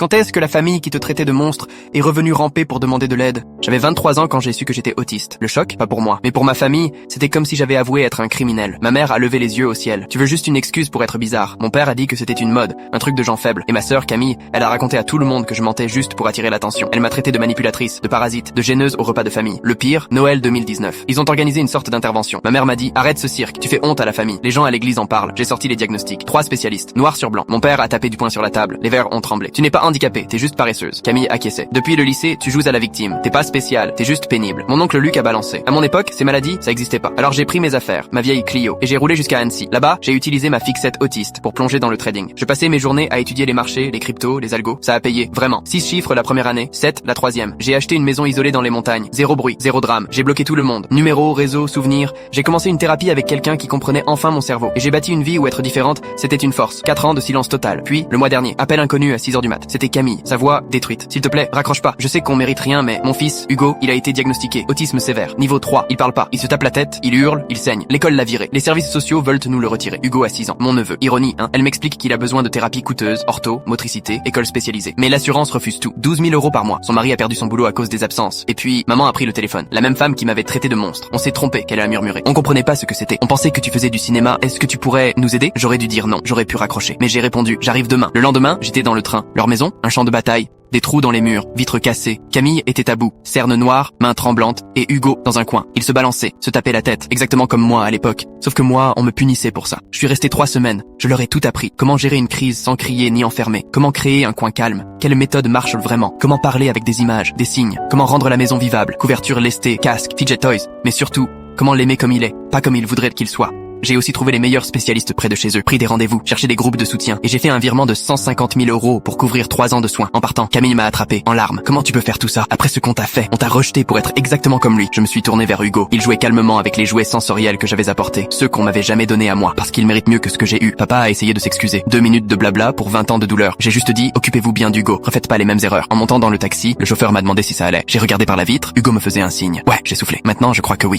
Quand est-ce que la famille qui te traitait de monstre est revenue ramper pour demander de l'aide? J'avais 23 ans quand j'ai su que j'étais autiste. Le choc, pas pour moi, mais pour ma famille, c'était comme si j'avais avoué être un criminel. Ma mère a levé les yeux au ciel. Tu veux juste une excuse pour être bizarre. Mon père a dit que c'était une mode, un truc de gens faibles. Et ma sœur, Camille, elle a raconté à tout le monde que je mentais juste pour attirer l'attention. Elle m'a traité de manipulatrice, de parasite, de gêneuse au repas de famille. Le pire, Noël 2019. Ils ont organisé une sorte d'intervention. Ma mère m'a dit, arrête ce cirque, tu fais honte à la famille. Les gens à l'église en parlent. J'ai sorti les diagnostics. 3 spécialistes, noir sur blanc. Mon père a tapé du poing sur la table. Les verres ont tremblé. Tu n'es pas handicapé, t'es juste paresseuse. Camille acquiesçait. Depuis le lycée, tu joues à la victime. T'es pas spécial, t'es juste pénible. Mon oncle Luc a balancé. À mon époque, ces maladies, ça existait pas. Alors j'ai pris mes affaires, ma vieille Clio, et j'ai roulé jusqu'à Annecy. Là-bas, j'ai utilisé ma fixette autiste pour plonger dans le trading. Je passais mes journées à étudier les marchés, les cryptos, les algos. Ça a payé, vraiment. 6 chiffres la première année, 7 la troisième. J'ai acheté une maison isolée dans les montagnes. Zéro bruit, zéro drame. J'ai bloqué tout le monde. Numéros, réseaux, souvenirs. J'ai commencé une thérapie avec quelqu'un qui comprenait enfin mon cerveau. Et j'ai bâti une vie où être différente, c'était une force. 4 ans de silence total. Puis, le mois dernier, appel inconnu à 6h du mat. C'était Camille. Sa voix détruite. S'il te plaît, raccroche pas. Je sais qu'on mérite rien, mais mon fils, Hugo, il a été diagnostiqué. Autisme sévère. Niveau 3. Il parle pas. Il se tape la tête. Il hurle. Il saigne. L'école l'a viré. Les services sociaux veulent nous le retirer. Hugo a 6 ans. Mon neveu. Ironie, hein. Elle m'explique qu'il a besoin de thérapie coûteuse, ortho, motricité, école spécialisée. Mais l'assurance refuse tout. 12 000 € par mois. Son mari a perdu son boulot à cause des absences. Et puis, maman a pris le téléphone. La même femme qui m'avait traité de monstre. On s'est trompé, qu'elle a murmuré. On comprenait pas ce que c'était. On pensait que tu faisais du cinéma. Est-ce que tu pourrais nous aider? J'aurais dû dire non. J'aurais pu raccrocher. Mais j'ai répondu, j'arrive demain. Le lendemain, j'étais dans le train. Leur maison, un champ de bataille. Des trous dans les murs, vitres cassées. Camille était à bout, cernes noires, mains tremblantes, et Hugo dans un coin. Il se balançait, se tapait la tête, exactement comme moi à l'époque. Sauf que moi, on me punissait pour ça. Je suis resté 3 semaines. Je leur ai tout appris. Comment gérer une crise sans crier ni enfermer. Comment créer un coin calme. Quelle méthode marche vraiment. Comment parler avec des images, des signes. Comment rendre la maison vivable. Couverture lestée, casque, fidget toys. Mais surtout, comment l'aimer comme il est, pas comme il voudrait qu'il soit. J'ai aussi trouvé les meilleurs spécialistes près de chez eux, pris des rendez-vous, cherché des groupes de soutien, et j'ai fait un virement de 150 000 € pour couvrir 3 ans de soins. En partant, Camille m'a attrapé, en larmes. Comment tu peux faire tout ça? Après ce qu'on t'a fait, on t'a rejeté pour être exactement comme lui. Je me suis tourné vers Hugo. Il jouait calmement avec les jouets sensoriels que j'avais apportés, ceux qu'on m'avait jamais donnés à moi, parce qu'il mérite mieux que ce que j'ai eu. Papa a essayé de s'excuser. 2 minutes de blabla pour 20 ans de douleur. J'ai juste dit, occupez-vous bien d'Hugo, refaites pas les mêmes erreurs. En montant dans le taxi, le chauffeur m'a demandé si ça allait. J'ai regardé par la vitre, Hugo me faisait un signe. Ouais, j'ai soufflé. Maintenant, je crois que oui.